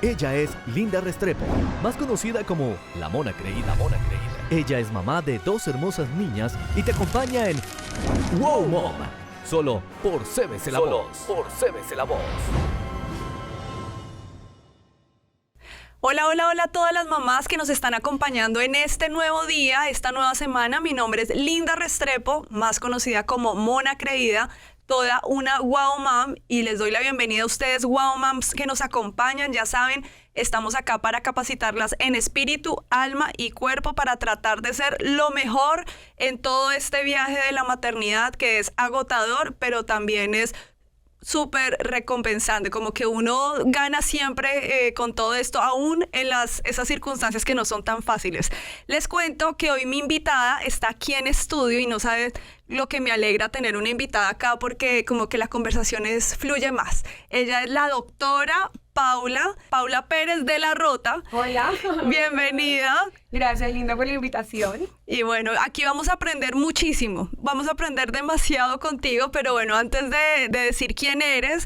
Ella es Linda Restrepo, más conocida como La Mona Creída. Ella es mamá de 2 hermosas niñas y te acompaña en Wow Mom, solo por CBC La Voz. Hola, hola, hola a todas las mamás que nos están acompañando en este nuevo día, esta nueva semana. Mi nombre es Linda Restrepo, más conocida como Mona Creída, toda una Wow Mom, y les doy la bienvenida a ustedes, Wow Moms, que nos acompañan. Ya saben, estamos acá para capacitarlas en espíritu, alma y cuerpo para tratar de ser lo mejor en todo este viaje de la maternidad, que es agotador, pero también es súper recompensante, como que uno gana siempre con todo esto, aún en esas circunstancias que no son tan fáciles. Les cuento que hoy mi invitada está aquí en estudio y no sabes lo que me alegra tener una invitada acá, porque como que la conversación fluye más. Ella es la doctora Paula Pérez de la Rota. Hola. Bienvenida. Gracias, Linda, por la invitación. Y bueno, aquí vamos a aprender muchísimo. Vamos a aprender demasiado contigo, pero bueno, antes de decir quién eres,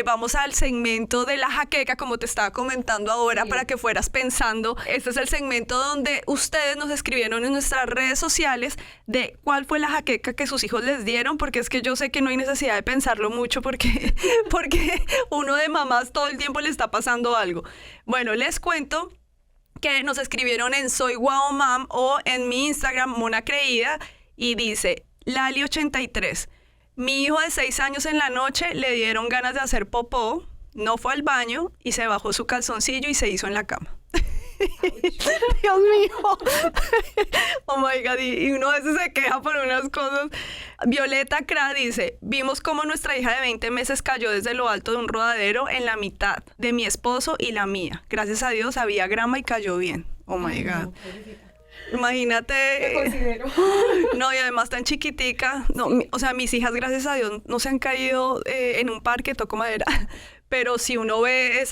vamos al segmento de la jaqueca, como te estaba comentando ahora, Sí. para que fueras pensando. Este es el segmento donde ustedes nos escribieron en nuestras redes sociales de cuál fue la jaqueca que sus hijos les dieron, porque es que yo sé que no hay necesidad de pensarlo mucho porque uno de mamás todo el tiempo le está pasando algo. Bueno, les cuento que nos escribieron en Soy Wow Mom o en mi Instagram, Mona Creída, y dice, Lali83, mi hijo de 6 años en la noche le dieron ganas de hacer popó, no fue al baño y se bajó su calzoncillo y se hizo en la cama. Dios mío. Oh my God, y uno a veces se queja por unas cosas. Violeta Cra dice, vimos cómo nuestra hija de 20 meses cayó desde lo alto de un rodadero en la mitad de mi esposo y la mía. Gracias a Dios había grama y cayó bien. Oh my God. Imagínate. Te considero. No, y además tan chiquitica. No, o sea, mis hijas, gracias a Dios, no se han caído en un parque, toco madera. Pero si uno ve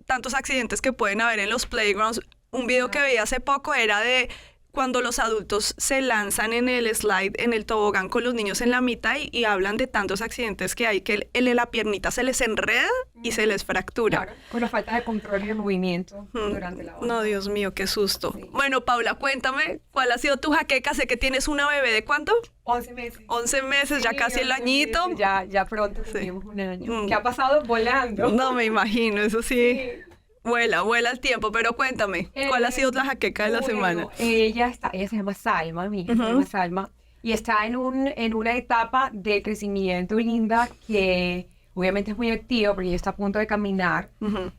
tantos accidentes que pueden haber en los playgrounds, un video que veía hace poco era de cuando los adultos se lanzan en el slide, en el tobogán con los niños en la mitad y hablan de tantos accidentes que hay que la piernita se les enreda y se les fractura. Claro, con la falta de control y de movimiento durante la hora. No, Dios mío, qué susto. Sí. Bueno, Paula, cuéntame, ¿cuál ha sido tu jaqueca? Sé que tienes una bebé de ¿cuánto? 11 meses. 11 meses, ya Sí, casi el 11 añito. meses, ya pronto tenemos un año. Mm. ¿Qué ha pasado? Volando. No me imagino, eso sí. Sí. Vuela el tiempo, pero cuéntame, ¿cuál ha sido la jaqueca de la Bueno, semana? Ella se llama Salma, mi hija se llama Salma, y está en una etapa de crecimiento linda que obviamente es muy activa porque ella está a punto de caminar. Ujú.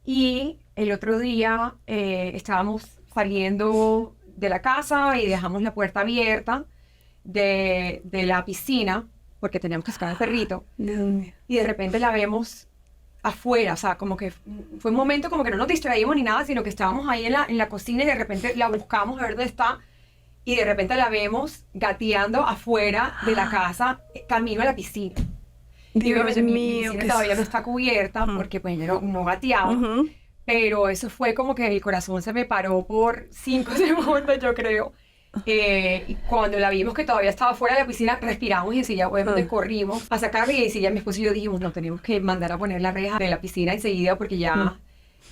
Y el otro día estábamos saliendo de la casa y dejamos la puerta abierta de la piscina porque teníamos que sacar al perrito Dios mío. y de repente la vemos afuera, o sea, como que fue un momento como que no nos distraímos ni nada, sino que estábamos ahí en la cocina y de repente la buscamos a ver dónde está y de repente la vemos gateando afuera de la casa, camino a la piscina. Y Dios obviamente mi mío, piscina qué todavía no susto. está cubierta porque pues ella no gateaba, Ujú. pero eso fue como que el corazón se me paró por 5 segundos, yo creo. Y cuando la vimos que todavía estaba fuera de la piscina, respiramos y enseguida obviamente corrimos a sacarla y enseguida mi esposo y yo dijimos, no, tenemos que mandar a poner la reja de la piscina enseguida porque ya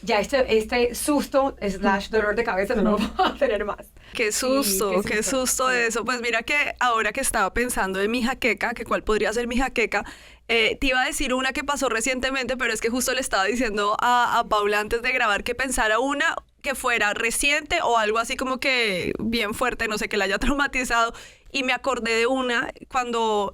este susto / dolor de cabeza no lo vamos a tener más. Qué susto, Sí, qué susto de eso. Pues mira que ahora que estaba pensando en mi jaqueca, que cuál podría ser mi jaqueca, te iba a decir una que pasó recientemente, pero es que justo le estaba diciendo a Paula antes de grabar que pensara una que fuera reciente o algo así como que bien fuerte, no sé, que la haya traumatizado. Y me acordé de una cuando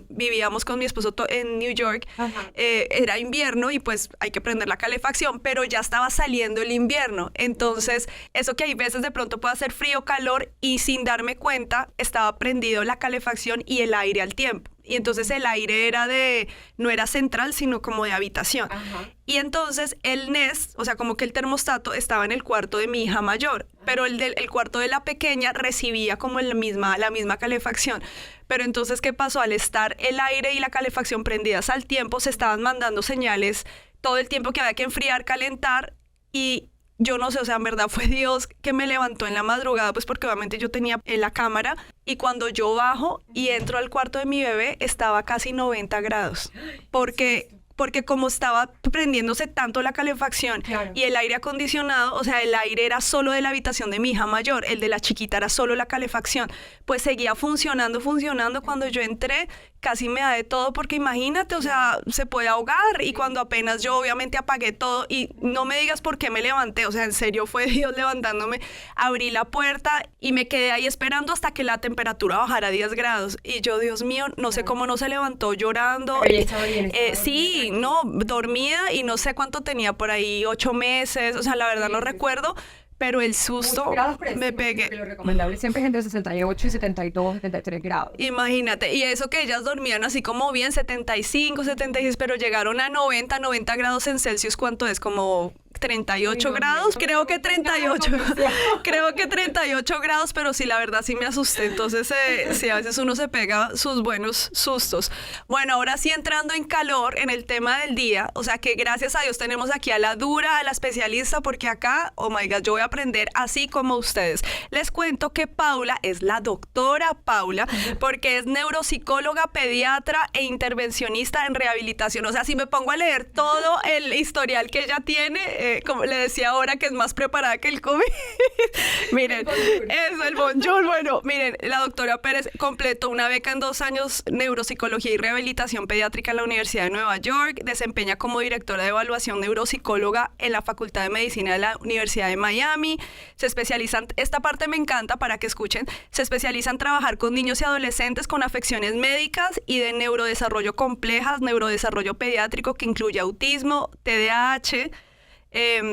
vivíamos con mi esposo en New York. Ajá. Era invierno y pues hay que prender la calefacción, pero ya estaba saliendo el invierno. Entonces, eso que hay veces de pronto puede hacer frío, calor, y sin darme cuenta estaba prendido la calefacción y el aire al tiempo. Y entonces el aire no era central, sino como de habitación. Ajá. Y entonces el Nest, o sea, como que el termostato estaba en el cuarto de mi hija mayor, pero el cuarto de la pequeña recibía como la misma calefacción. Pero entonces, ¿qué pasó? Al estar el aire y la calefacción prendidas al tiempo, se estaban mandando señales todo el tiempo que había que enfriar, calentar, y yo no sé, o sea, en verdad fue Dios que me levantó en la madrugada, pues porque obviamente yo tenía la cámara, y cuando yo bajo y entro al cuarto de mi bebé, estaba casi 90 grados, porque porque como estaba prendiéndose tanto la calefacción Claro. y el aire acondicionado, o sea, el aire era solo de la habitación de mi hija mayor, el de la chiquita era solo la calefacción, pues seguía funcionando. Cuando yo entré, casi me da de todo, porque imagínate, o sea, se puede ahogar, y cuando apenas yo obviamente apagué todo, y no me digas por qué me levanté, o sea, en serio fue Dios levantándome, abrí la puerta y me quedé ahí esperando hasta que la temperatura bajara a 10 grados, y yo, Dios mío, no sé cómo no se levantó llorando. Pero ella estaba bien, estaba Sí, bien. no, dormida, y no sé cuánto tenía por ahí, 8 meses, o sea, la verdad no recuerdo, pero el susto Muchos grados por me encima, pegué. porque lo recomendable siempre es entre 68 y 72, 73 grados. Imagínate, y eso que ellas dormían así como bien, 75, 76, pero llegaron a 90 grados en Celsius, ¿cuánto es? Como 38 Uy, no, grados, no, creo que no, 38, no, creo que 38 grados, pero sí, la verdad sí me asusté, entonces sí, a veces uno se pega sus buenos sustos. Bueno, ahora sí, entrando en calor en el tema del día, o sea que gracias a Dios tenemos aquí a la dura, a la especialista, porque acá, oh my God, yo voy a aprender así como ustedes. Les cuento que Paula es la doctora Paula, porque es neuropsicóloga, pediatra e intervencionista en rehabilitación. O sea, si me pongo a leer todo el historial que ella tiene, como le decía ahora, que es más preparada que el COVID. Miren, eso, el bonjour. Bueno, miren, la doctora Pérez completó una beca en 2 años, neuropsicología y rehabilitación pediátrica en la Universidad de Nueva York, desempeña como directora de evaluación neuropsicóloga en la Facultad de Medicina de la Universidad de Miami, se especializan, esta parte me encanta para que escuchen, se especializa en trabajar con niños y adolescentes con afecciones médicas y de neurodesarrollo complejas, neurodesarrollo pediátrico que incluye autismo, TDAH,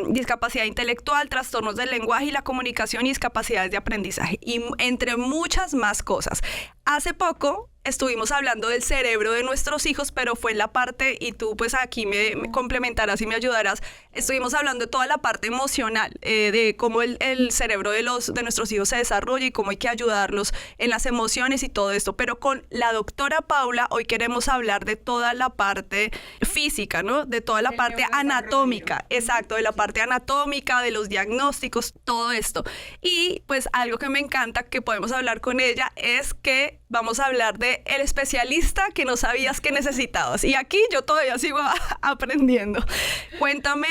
discapacidad intelectual, trastornos del lenguaje y la comunicación y discapacidades de aprendizaje, y entre muchas más cosas. Hace poco estuvimos hablando del cerebro de nuestros hijos, pero fue en la parte, y tú pues aquí me complementarás y me ayudarás, estuvimos hablando de toda la parte emocional, de cómo el cerebro de nuestros hijos se desarrolla y cómo hay que ayudarlos en las emociones y todo esto. Pero con la doctora Paula hoy queremos hablar de toda la parte física, ¿no? De toda la parte anatómica, exacto, de la parte anatómica, de los diagnósticos, todo esto. Y pues algo que me encanta que podemos hablar con ella es que vamos a hablar de el especialista que no sabías que necesitabas. Y aquí yo todavía sigo aprendiendo. Cuéntame,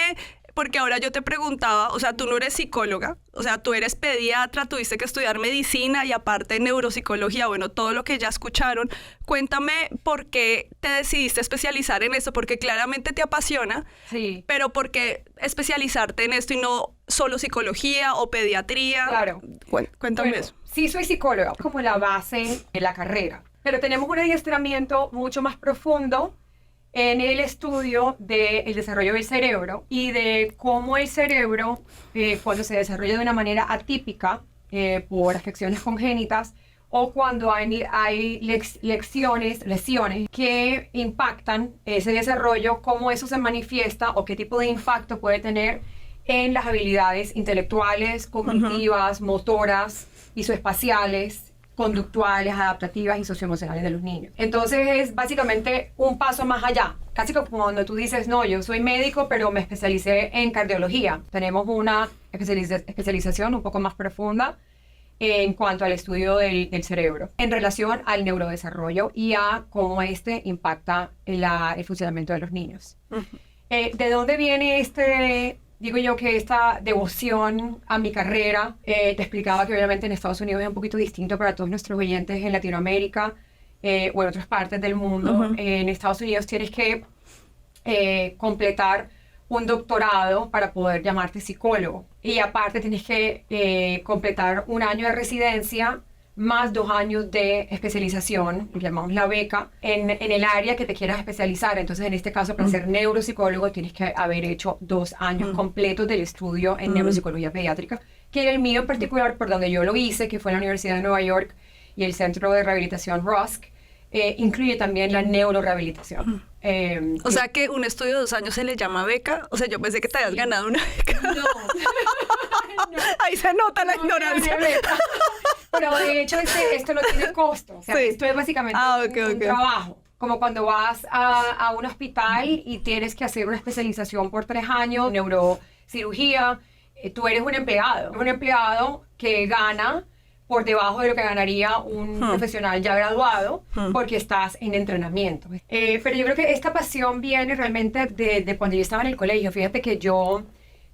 porque ahora yo te preguntaba, o sea, tú no eres psicóloga, o sea, tú eres pediatra, tuviste que estudiar medicina y aparte neuropsicología, bueno, todo lo que ya escucharon. Cuéntame por qué te decidiste especializar en esto, porque claramente te apasiona, Sí. pero ¿por qué especializarte en esto y no solo psicología o pediatría? Claro. Cuéntame Bueno, eso. sí, soy psicóloga, como la base de la carrera, pero tenemos un adiestramiento mucho más profundo en el estudio del desarrollo del cerebro y de cómo el cerebro, cuando se desarrolla de una manera atípica por afecciones congénitas o cuando hay lesiones que impactan ese desarrollo, cómo eso se manifiesta o qué tipo de impacto puede tener en las habilidades intelectuales, cognitivas, motoras, visoespaciales, conductuales, adaptativas y socioemocionales de los niños. Entonces es básicamente un paso más allá. Casi como cuando tú dices, no, yo soy médico, pero me especialicé en cardiología. Tenemos una especialización un poco más profunda en cuanto al estudio del cerebro, en relación al neurodesarrollo y a cómo este impacta el funcionamiento de los niños. ¿De dónde viene digo yo que esta devoción a mi carrera? Te explicaba que obviamente en Estados Unidos es un poquito distinto para todos nuestros oyentes en Latinoamérica o en otras partes del mundo. En Estados Unidos tienes que completar un doctorado para poder llamarte psicólogo. Y aparte tienes que completar 1 año de residencia más 2 años de especialización, que llamamos la beca, en el área que te quieras especializar. Entonces, en este caso, para ser neuropsicólogo, tienes que haber hecho 2 años completos del estudio en neuropsicología pediátrica, que era el mío en particular, por donde yo lo hice, que fue en la Universidad de Nueva York y el Centro de Rehabilitación Rusk, incluye también la neurorehabilitación. O sea que un estudio de 2 años se le llama beca. O sea, yo pensé que te habías ganado una beca. No. Ahí se nota la ignorancia. Pero de hecho esto no tiene costo. O sea, esto es básicamente un trabajo. Como cuando vas a un hospital y tienes que hacer una especialización por 3 años, neurocirugía, tú eres un empleado. Un empleado que gana por debajo de lo que ganaría un profesional ya graduado, porque estás en entrenamiento. Pero yo creo que esta pasión viene realmente de cuando yo estaba en el colegio. Fíjate que yo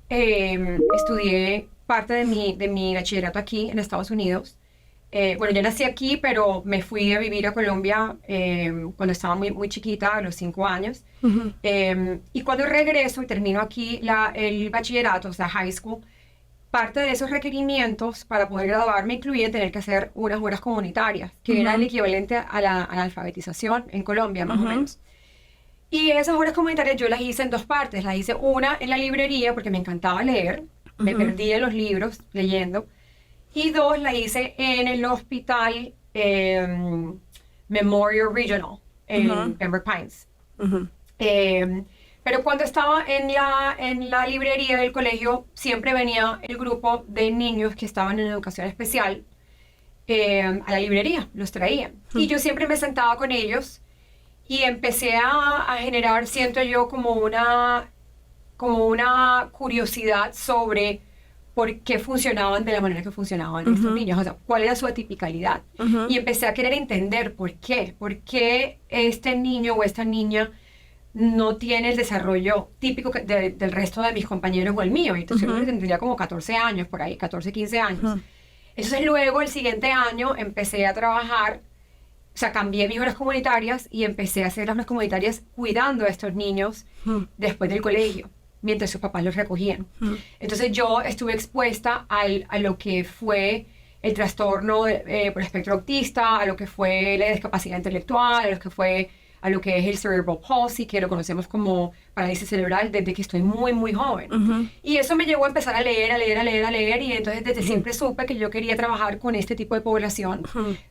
estudié parte de mi bachillerato aquí en Estados Unidos. Bueno, yo nací aquí, pero me fui a vivir a Colombia cuando estaba muy, muy chiquita, a los 5 años. Y cuando regreso y termino aquí el bachillerato, o sea, high school, parte de esos requerimientos para poder graduarme incluía tener que hacer unas horas comunitarias, que era el equivalente a la alfabetización en Colombia, más o menos. Y esas horas comunitarias yo las hice en 2 partes. Las hice una en la librería, porque me encantaba leer. Me perdí en los libros leyendo. Y 2, la hice en el hospital Memorial Regional en Pembroke Pines. Pero cuando estaba en la librería del colegio, siempre venía el grupo de niños que estaban en educación especial a la librería, los traían. Y yo siempre me sentaba con ellos y empecé a generar, siento yo, como una curiosidad sobre por qué funcionaban de la manera que funcionaban estos niños, o sea, cuál era su atipicalidad. Y empecé a querer entender por qué este niño o esta niña no tiene el desarrollo típico del resto de mis compañeros o el mío. Entonces yo tendría como 14 años, por ahí, 14, 15 años. Entonces luego, el siguiente año, empecé a trabajar, o sea, cambié mis horas comunitarias y empecé a hacer las horas comunitarias cuidando a estos niños después del colegio, mientras sus papás los recogían. Entonces yo estuve expuesta a lo que fue el trastorno por espectro autista, a lo que fue la discapacidad intelectual, a lo que es el cerebral palsy, que lo conocemos como parálisis cerebral, desde que estoy muy, muy joven. Y eso me llevó a empezar a leer, y entonces desde siempre supe que yo quería trabajar con este tipo de población,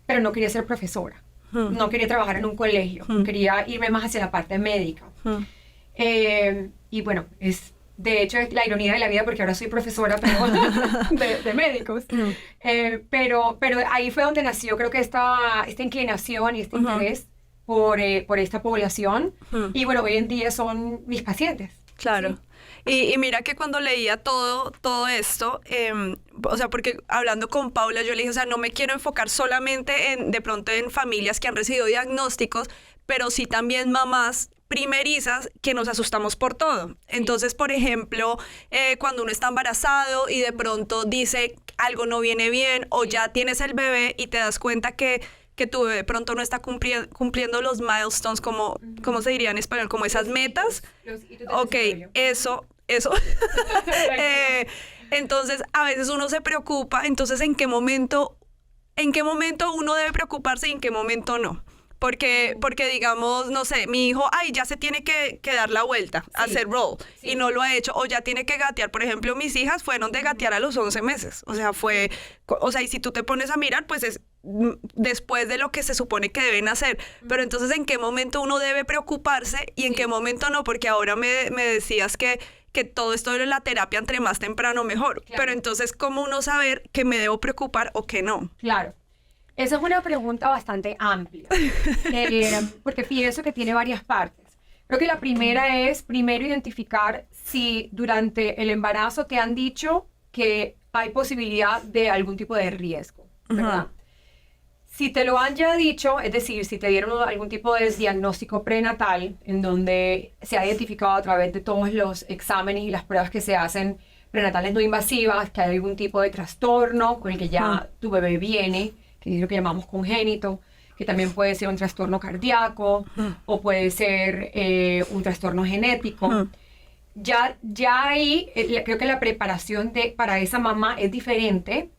pero no quería ser profesora, no quería trabajar en un colegio, quería irme más hacia la parte médica. Y bueno, de hecho es la ironía de la vida, porque ahora soy profesora de médicos. Pero ahí fue donde nació, creo que esta inclinación y este interés por esta población. Y bueno, hoy en día son mis pacientes. Claro. Sí. Y mira que cuando leía todo esto, o sea, porque hablando con Paula, yo le dije, o sea, no me quiero enfocar solamente de pronto en familias que han recibido diagnósticos, pero sí también mamás primerizas que nos asustamos por todo. Entonces, por ejemplo, cuando uno está embarazado y de pronto dice algo no viene bien, o ya tienes el bebé y te das cuenta que tu bebé de pronto no está cumpliendo los milestones, como ¿cómo se diría en español? Como esas metas. Ok, eso. Entonces, a veces uno se preocupa. Entonces, ¿en qué momento uno debe preocuparse y en qué momento no? Porque digamos, no sé, mi hijo, ya se tiene que dar la vuelta, hacer roll, y no lo ha hecho, o ya tiene que gatear. Por ejemplo, mis hijas fueron de gatear a los 11 meses, o sea, y si tú te pones a mirar, pues es después de lo que se supone que deben hacer. Pero entonces, ¿en qué momento uno debe preocuparse y en qué momento no? Porque ahora me decías que todo esto de la terapia, entre más temprano, mejor. Claro. Pero entonces, ¿cómo uno saber que me debo preocupar o que no? Claro. Esa es una pregunta bastante amplia, porque pienso que tiene varias partes. Creo que la primera es, primero, identificar si durante el embarazo te han dicho que hay posibilidad de algún tipo de riesgo, ¿verdad? Si te lo han ya dicho, es decir, si te dieron algún tipo de diagnóstico prenatal, en donde se ha identificado a través de todos los exámenes y las pruebas que se hacen prenatales no invasivas, que hay algún tipo de trastorno con el que ya tu bebé viene, que es lo que llamamos congénito, que también puede ser un trastorno cardíaco o puede ser un trastorno genético. Ya ahí creo que la preparación para esa mamá es diferente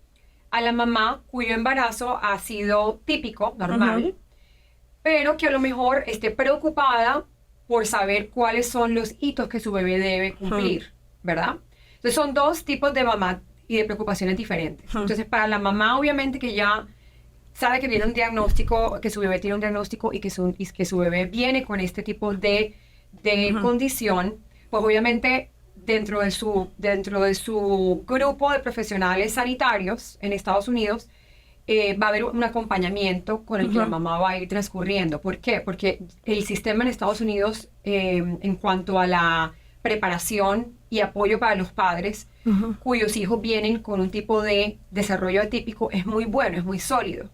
a la mamá cuyo embarazo ha sido típico, normal, pero que a lo mejor esté preocupada por saber cuáles son los hitos que su bebé debe cumplir, ¿verdad? Entonces son 2 tipos de mamá y de preocupaciones diferentes. Entonces para la mamá, obviamente, que ya sabe que viene un diagnóstico, que su bebé tiene un diagnóstico y que su bebé viene con este tipo de condición, pues obviamente dentro de su grupo de profesionales sanitarios en Estados Unidos va a haber un acompañamiento con el que la mamá va a ir transcurriendo. ¿Por qué? Porque el sistema en Estados Unidos en cuanto a la preparación y apoyo para los padres cuyos hijos vienen con un tipo de desarrollo atípico es muy bueno, es muy sólido.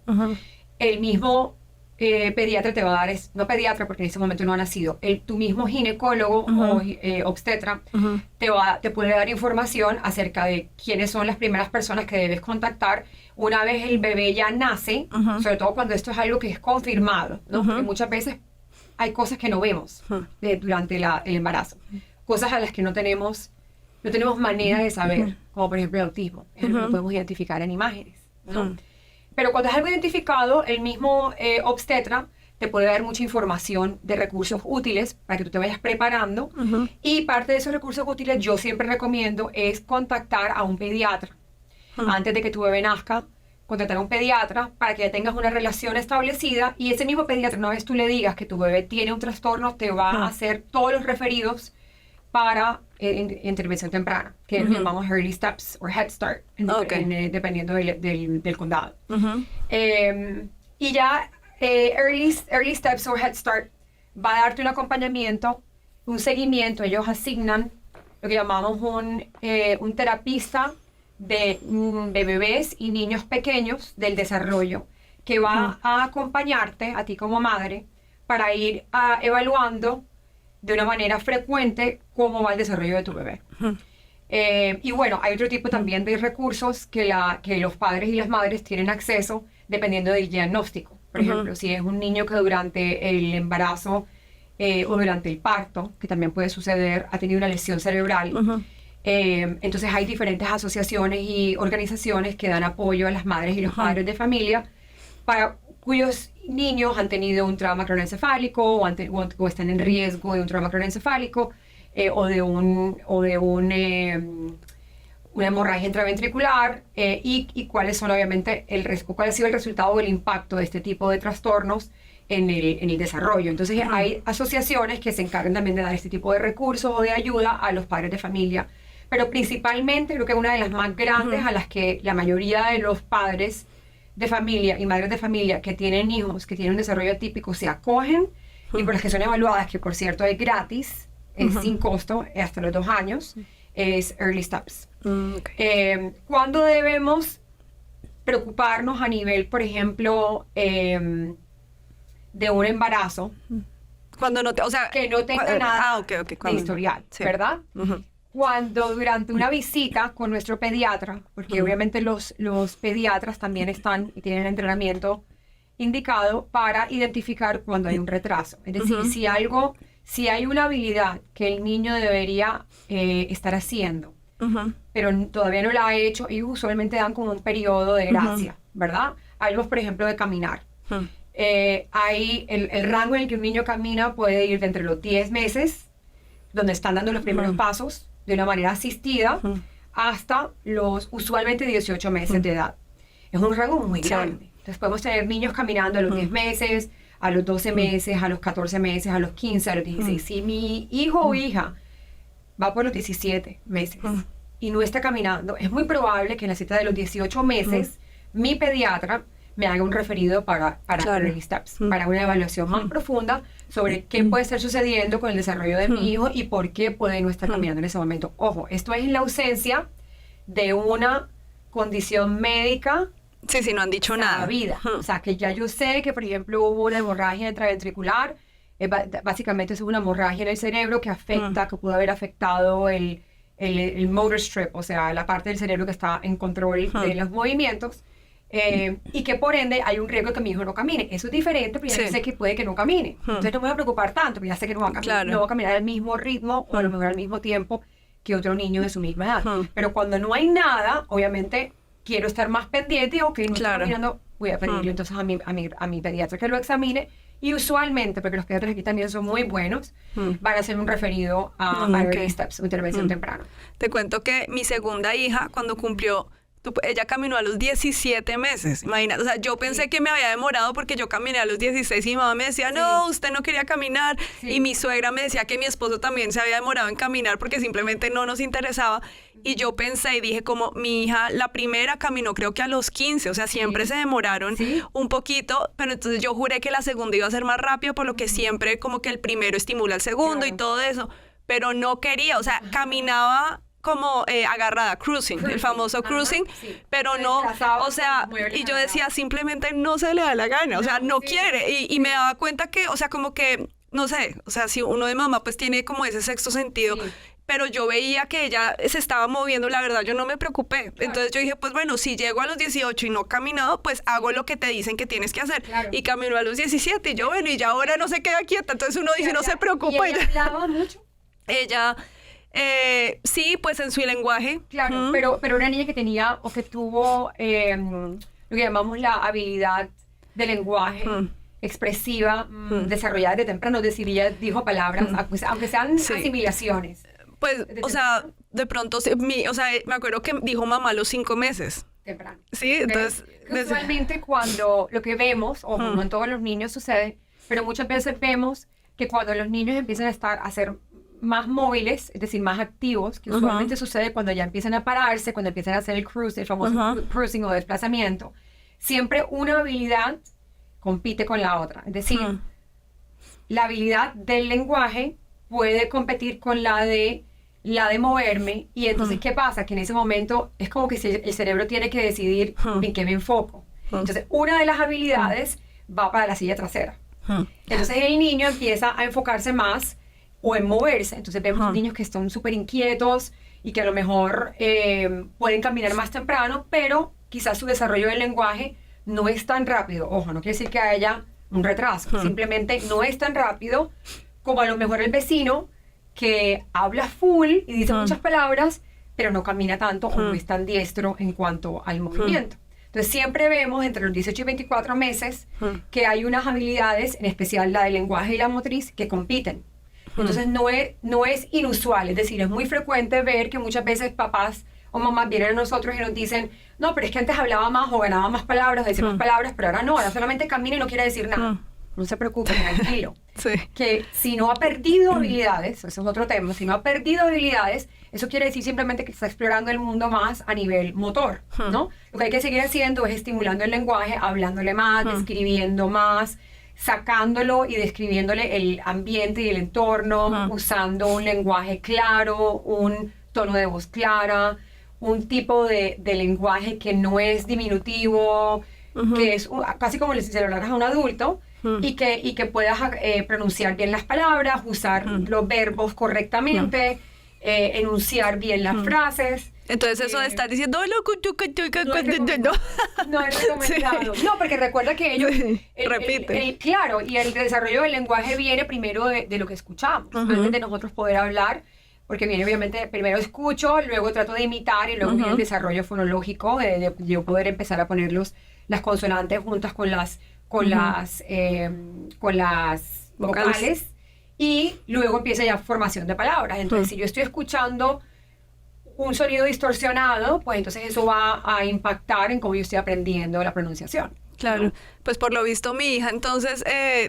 El mismo pediatra te va a dar, no pediatra porque en ese momento no ha nacido, tu mismo ginecólogo o obstetra te puede dar información acerca de quiénes son las primeras personas que debes contactar una vez el bebé ya nace, sobre todo cuando esto es algo que es confirmado, ¿no? Porque muchas veces hay cosas que no vemos durante el embarazo, cosas a las que no tenemos manera de saber, como por ejemplo el autismo, lo podemos identificar en imágenes, ¿no? Pero cuando es algo identificado, el mismo obstetra te puede dar mucha información de recursos útiles para que tú te vayas preparando. Y parte de esos recursos útiles yo siempre recomiendo es contactar a un pediatra. Antes de que tu bebé nazca, contactar a un pediatra para que ya tengas una relación establecida y ese mismo pediatra, una vez tú le digas que tu bebé tiene un trastorno, te va a hacer todos los referidos para intervención temprana, que llamamos Early Steps o Head Start, dependiendo del condado. Y ya Early Steps o Head Start va a darte un acompañamiento, un seguimiento. Ellos asignan lo que llamamos un terapista de bebés y niños pequeños del desarrollo, que va a acompañarte a ti como madre para ir evaluando de una manera frecuente cómo va el desarrollo de tu bebé. Y bueno, hay otro tipo también de recursos que los padres y las madres tienen acceso dependiendo del diagnóstico. Por ejemplo, si es un niño que durante el embarazo o durante el parto, que también puede suceder, ha tenido una lesión cerebral, entonces hay diferentes asociaciones y organizaciones que dan apoyo a las madres y los padres de familia cuyos niños han tenido un trauma craneoencefálico o están en riesgo de un trauma craneoencefálico o de una hemorragia intraventricular y cuáles son obviamente cuál ha sido el resultado o el impacto de este tipo de trastornos en el desarrollo. Entonces hay asociaciones que se encargan también de dar este tipo de recursos o de ayuda a los padres de familia, pero principalmente creo que una de las más grandes a las que la mayoría de los padres de familia y madres de familia que tienen hijos que tienen un desarrollo atípico se acogen y por las que son evaluadas, que por cierto es gratis, es sin costo hasta los 2 años, es Early Steps. ¿Cuándo debemos preocuparnos a nivel, por ejemplo, de un embarazo? Cuando no que no tenga nada de historial, ¿verdad? Cuando durante una visita con nuestro pediatra, porque obviamente los pediatras también están y tienen entrenamiento indicado para identificar cuando hay un retraso. Es decir, si hay una habilidad que el niño debería estar haciendo, pero todavía no la ha hecho, y usualmente dan como un periodo de gracia, ¿verdad? Algo, por ejemplo, de caminar. Hay el rango en el que un niño camina puede ir de entre los 10 meses, donde están dando los primeros pasos, de una manera asistida, hasta los usualmente 18 meses de edad. Es un rango muy grande. Entonces podemos tener niños caminando a los 10 meses, a los 12 meses, a los 14 meses, a los 15, a los 16. Si mi hijo o hija va por los 17 meses y no está caminando, es muy probable que en la cita de los 18 meses mi pediatra me haga un referido para Early Steps, para una evaluación más profunda sobre qué puede estar sucediendo con el desarrollo de mi hijo y por qué puede no estar caminando en ese momento. Ojo, esto es en la ausencia de una condición médica. Sí, no han dicho nada. Vida. O sea, que ya yo sé que, por ejemplo, hubo una hemorragia intraventricular. Básicamente es una hemorragia en el cerebro que afecta, que pudo haber afectado el motor strip, o sea, la parte del cerebro que está en control de los movimientos. Y que por ende hay un riesgo de que mi hijo no camine. Eso es diferente, pero ya sé que puede que no camine. Entonces no me voy a preocupar tanto, pero ya sé que no va a caminar, no va a caminar al mismo ritmo o a lo mejor al mismo tiempo que otro niño de su misma edad. Pero cuando no hay nada, obviamente quiero estar más pendiente o que no está caminando, voy a pedirle entonces a mi pediatra que lo examine. Y usualmente, porque los pediatras aquí también son muy buenos, van a hacer un referido a Early Steps, intervención temprana. Te cuento que mi segunda hija, cuando cumplió, ella caminó a los 17 meses, imagínate, o sea, yo pensé que me había demorado porque yo caminé a los 16 y mi mamá me decía, no, usted no quería caminar, y mi suegra me decía que mi esposo también se había demorado en caminar porque simplemente no nos interesaba, y yo pensé y dije como mi hija, la primera caminó creo que a los 15, o sea, siempre se demoraron un poquito, pero entonces yo juré que la segunda iba a ser más rápido, por lo que siempre como que el primero estimula al segundo y todo eso. pero no quería, o sea, caminaba como agarrada, cruising, el famoso cruising, sí. pero no, o sea, muy y yo ordenada. decía, simplemente no se le da la gana, o sea, no sí. quiere, y me daba cuenta que, o sea, como que, no sé, o sea, si uno de mamá pues tiene como ese sexto sentido, Sí. pero yo veía que ella se estaba moviendo, la verdad, yo no me preocupé. Entonces yo dije, pues bueno, si llego a los 18 y no he caminado, pues hago lo que te dicen que tienes que hacer. Claro. Y caminó a los 17 y yo, bueno, y ya ahora no se queda quieta. Entonces uno dice, no se preocupa. ¿Y ella hablaba mucho? Ella, sí, pues en su lenguaje. Claro, Ujú. pero una niña que tenía o que tuvo lo que llamamos la habilidad de lenguaje expresiva desarrollada de temprano, es decir, ella dijo palabras, aunque sean Sí. asimilaciones. Pues, o sea, de pronto, o sea, me acuerdo que dijo mamá a los 5 meses. Temprano. Sí, entonces... Usualmente cuando lo que vemos, ojo, no en todos los niños sucede, pero muchas veces vemos que cuando los niños empiezan a ser más móviles, es decir, más activos, que usualmente sucede cuando ya empiezan a pararse, cuando empiezan a hacer el cruise, el famoso cruising o desplazamiento, siempre una habilidad compite con la otra. Es decir, la habilidad del lenguaje puede competir con la de moverme, y entonces ¿qué pasa? Que en ese momento es como que el cerebro tiene que decidir en qué me enfoco. Entonces una de las habilidades va para la silla trasera. Entonces el niño empieza a enfocarse más o en moverse. Entonces vemos niños que están súper inquietos y que a lo mejor pueden caminar más temprano, pero quizás su desarrollo del lenguaje no es tan rápido. Ojo, no quiere decir que haya un retraso, simplemente no es tan rápido como a lo mejor el vecino que habla full y dice muchas palabras, pero no camina tanto o no es tan diestro en cuanto al movimiento. Entonces siempre vemos entre los 18 y 24 meses que hay unas habilidades, en especial la del lenguaje y la motriz, que compiten. Entonces no es inusual, es decir, es muy frecuente ver que muchas veces papás o mamás vienen a nosotros y nos dicen, no, pero es que antes hablaba más o ganaba más palabras, decía más palabras, pero ahora no, ahora solamente camina y no quiere decir nada. No se preocupe, tranquilo. Sí. Que si no ha perdido habilidades, eso es otro tema, si no ha perdido habilidades, eso quiere decir simplemente que está explorando el mundo más a nivel motor, ¿no? Lo que hay que seguir haciendo es estimulando el lenguaje, hablándole más, describiendo más, sacándolo y describiéndole el ambiente y el entorno, usando un lenguaje claro, un tono de voz clara, un tipo de lenguaje que no es diminutivo, que es casi como si se lo hablaras a un adulto, y que puedas pronunciar bien las palabras, usar los verbos correctamente, enunciar bien las frases. Entonces eso de estar diciendo No es recomendado. Sí. No, porque recuerda que ellos... Sí, repite. Claro, y el desarrollo del lenguaje viene primero de lo que escuchamos, antes de nosotros poder hablar, porque viene obviamente, primero escucho, luego trato de imitar, y luego viene el desarrollo fonológico, de yo poder empezar a poner las consonantes juntas con las vocales, y luego empieza ya formación de palabras. Entonces, si yo estoy escuchando un sonido distorsionado, pues entonces eso va a impactar en cómo yo estoy aprendiendo la pronunciación. Claro, ¿no? pues por lo visto mi hija entonces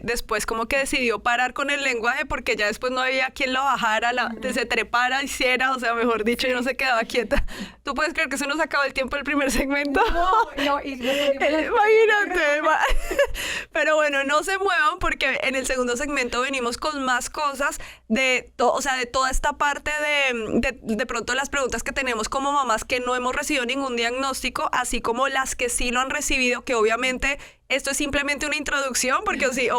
después como que decidió parar con el lenguaje porque ya después no había quien lo bajara, se trepara, hiciera, o sea, mejor dicho, y no se quedaba quieta. ¿Tú puedes creer que se nos acabó el tiempo del primer segmento? No, Imagínate. Pero bueno, no se muevan porque en el segundo segmento venimos con más cosas o sea, de toda esta parte de pronto las preguntas que tenemos como mamás que no hemos recibido ningún diagnóstico, así como las que sí lo han recibido, que obviamente esto es simplemente una introducción, porque si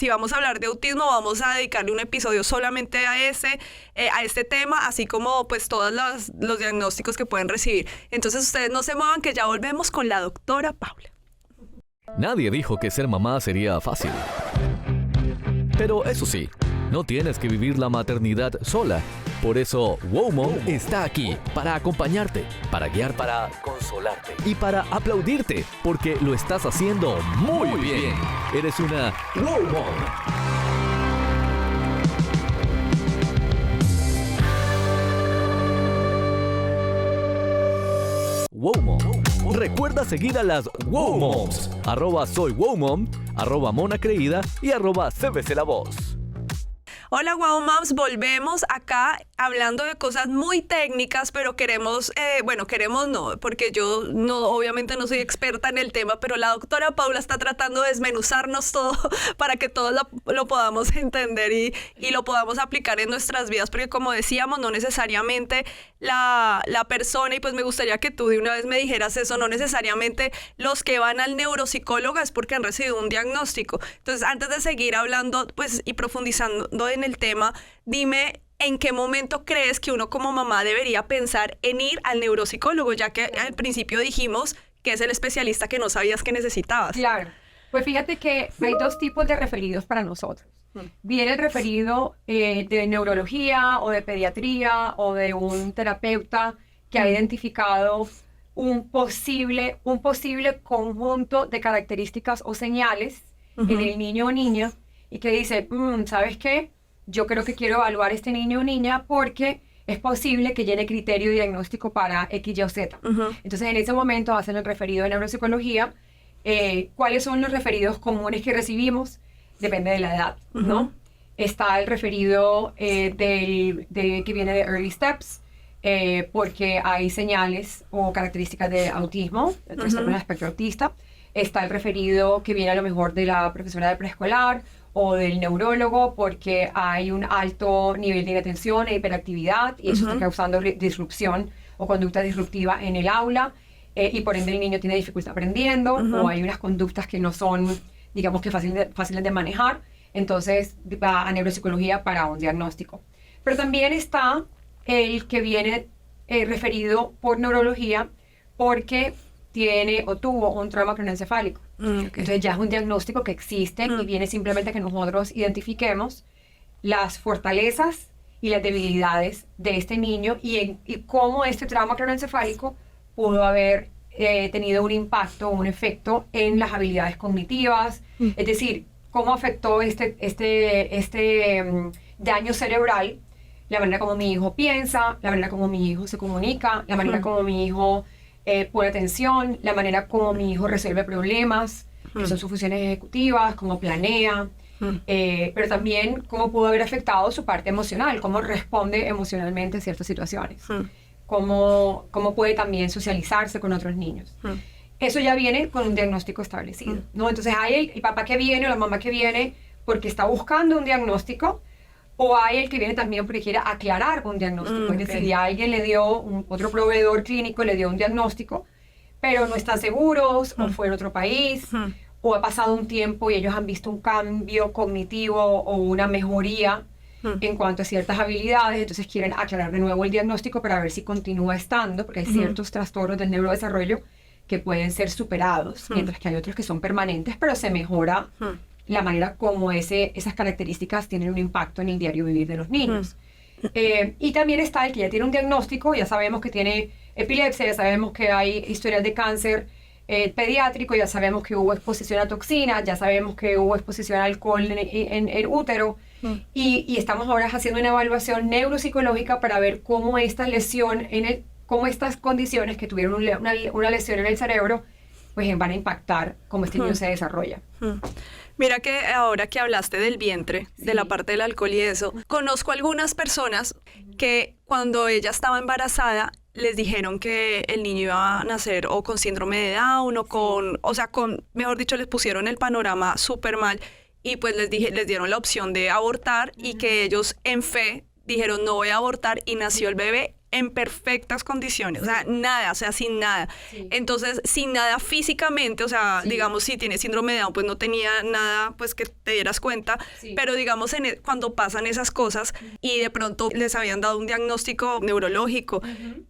vamos a hablar de autismo, vamos a dedicarle un episodio solamente a este tema, así como pues todos los diagnósticos que pueden recibir. Entonces ustedes no se muevan, que ya volvemos con la doctora Paula. Nadie dijo que ser mamá sería fácil. Pero eso sí, no tienes que vivir la maternidad sola. Por eso, Wow Mom está aquí para acompañarte, para guiar, para consolarte y para aplaudirte, porque lo estás haciendo muy bien. Eres una Wow Mom. Wow Mom. Recuerda seguir a las Wow Moms. @soy Wow Mom, @Mona Creída y @CBC La Voz. Hola, Wow Moms, volvemos acá hablando de cosas muy técnicas, pero queremos no, porque yo no, obviamente no soy experta en el tema, pero la doctora Paula está tratando de desmenuzarnos todo para que todos lo podamos entender y lo podamos aplicar en nuestras vidas, porque como decíamos, no necesariamente la persona, y pues me gustaría que tú de una vez me dijeras eso, no necesariamente los que van al neuropsicólogo es porque han recibido un diagnóstico. Entonces, antes de seguir hablando pues y profundizando en el tema, dime en qué momento crees que uno como mamá debería pensar en ir al neuropsicólogo, ya que al principio dijimos que es el especialista que no sabías que necesitabas. Claro. Pues fíjate que hay dos tipos de referidos para nosotros. Viene el referido de neurología o de pediatría o de un terapeuta que ha identificado un posible conjunto de características o señales en el niño o niña y que dice, ¿sabes qué? Yo creo que quiero evaluar a este niño o niña porque es posible que llene criterio diagnóstico para X, Y o Z. Entonces, en ese momento hacen el referido de neuropsicología. ¿Cuáles son los referidos comunes que recibimos? Depende de la edad, ¿no? Está el referido que viene de Early Steps, porque hay señales o características de autismo, el trastorno del espectro autista. Está el referido que viene a lo mejor de la profesora de preescolar o del neurólogo, porque hay un alto nivel de inatención e hiperactividad y eso está causando disrupción o conducta disruptiva en el aula. Y por ende el niño tiene dificultad aprendiendo o hay unas conductas que no son, digamos que fáciles de manejar, entonces va a neuropsicología para un diagnóstico. Pero también está el que viene referido por neurología porque tiene o tuvo un trauma craneoencefálico. Entonces ya es un diagnóstico que existe y viene simplemente que nosotros identifiquemos las fortalezas y las debilidades de este niño y cómo este trauma craneoencefálico pudo haber tenido un impacto, un efecto en las habilidades cognitivas, es decir, cómo afectó este daño cerebral, la manera como mi hijo piensa, la manera como mi hijo se comunica, la manera como mi hijo pone atención, la manera como mi hijo resuelve problemas, que son sus funciones ejecutivas, cómo planea, pero también cómo pudo haber afectado su parte emocional, cómo responde emocionalmente a ciertas situaciones. Cómo puede también socializarse con otros niños. Eso ya viene con un diagnóstico establecido, ¿no? Entonces hay el papá que viene o la mamá que viene porque está buscando un diagnóstico, o hay el que viene también porque quiere aclarar un diagnóstico. Es decir, ya alguien le dio, otro proveedor clínico le dio un diagnóstico, pero no están seguros, o fue en otro país, o ha pasado un tiempo y ellos han visto un cambio cognitivo o una mejoría en cuanto a ciertas habilidades, entonces quieren aclarar de nuevo el diagnóstico para ver si continúa estando, porque hay ciertos trastornos del neurodesarrollo que pueden ser superados, mientras que hay otros que son permanentes, pero se mejora la manera como esas características tienen un impacto en el diario vivir de los niños. Y también está el que ya tiene un diagnóstico, ya sabemos que tiene epilepsia, ya sabemos que hay historias de cáncer pediátrico, ya sabemos que hubo exposición a toxinas, ya sabemos que hubo exposición a alcohol en el útero, y estamos ahora haciendo una evaluación neuropsicológica para ver cómo esta lesión, cómo estas condiciones que tuvieron una lesión en el cerebro, pues van a impactar cómo este niño se desarrolla. Mira que ahora que hablaste del vientre, de la parte del alcohol y eso, conozco algunas personas que cuando ella estaba embarazada les dijeron que el niño iba a nacer o con síndrome de Down mejor dicho, les pusieron el panorama súper mal y pues les dieron la opción de abortar y que ellos en fe dijeron no voy a abortar y nació el bebé en perfectas condiciones, o sea, nada, o sea, sin nada. Entonces, sin nada físicamente, o sea, digamos, si tiene síndrome de Down, pues no tenía nada, pues que te dieras cuenta, pero digamos, cuando pasan esas cosas y de pronto les habían dado un diagnóstico neurológico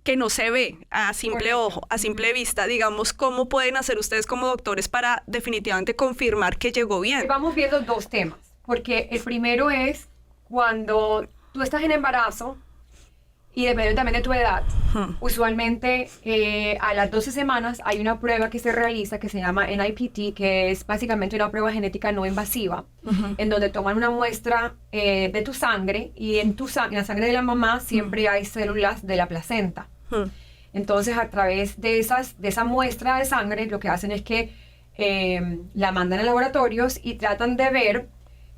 que no se ve a simple ojo, a simple vista, digamos, ¿cómo pueden hacer ustedes como doctores para definitivamente confirmar que llegó bien? Vamos viendo dos temas, porque el primero es cuando tú estás en embarazo, y depende también de tu edad. Usualmente a las 12 semanas hay una prueba que se realiza que se llama NIPT, que es básicamente una prueba genética no invasiva, en donde toman una muestra de tu sangre y en la sangre de la mamá siempre hay células de la placenta. Entonces a través de esa muestra de sangre lo que hacen es que la mandan a laboratorios y tratan de ver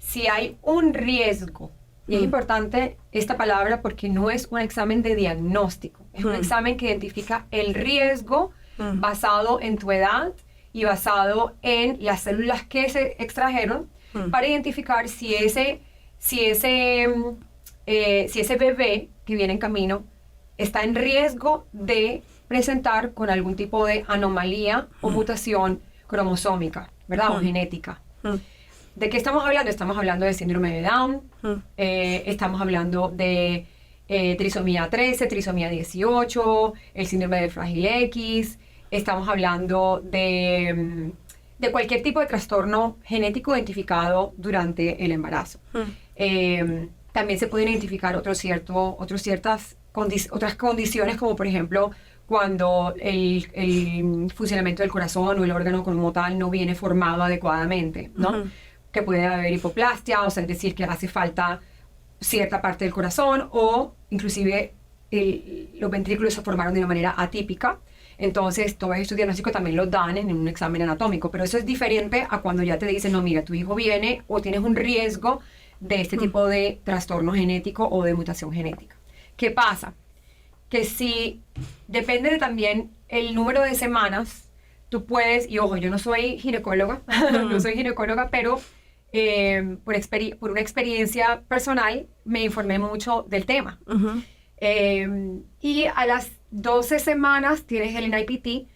si hay un riesgo Y es importante esta palabra porque no es un examen de diagnóstico. Es un examen que identifica el riesgo basado en tu edad y basado en las células que se extrajeron para identificar si ese bebé que viene en camino está en riesgo de presentar con algún tipo de anomalía o mutación cromosómica, ¿verdad? O genética. ¿De qué estamos hablando? Estamos hablando de síndrome de Down, estamos hablando de trisomía 13, trisomía 18, el síndrome de Frágil X, estamos hablando de cualquier tipo de trastorno genético identificado durante el embarazo. También se pueden identificar otras condiciones, como por ejemplo cuando el funcionamiento del corazón o el órgano como tal no viene formado adecuadamente, ¿no? Que puede haber hipoplastia, o sea, es decir, que hace falta cierta parte del corazón, o inclusive los ventrículos se formaron de una manera atípica. Entonces, todos estos diagnósticos también los dan en un examen anatómico, pero eso es diferente a cuando ya te dicen, no, mira, tu hijo viene o tienes un riesgo de este tipo de trastorno genético o de mutación genética. ¿Qué pasa? Que si depende de también el número de semanas, tú puedes, y ojo, yo no soy ginecóloga, pero por una experiencia personal me informé mucho del tema. Y a las 12 semanas tienes el NIPT.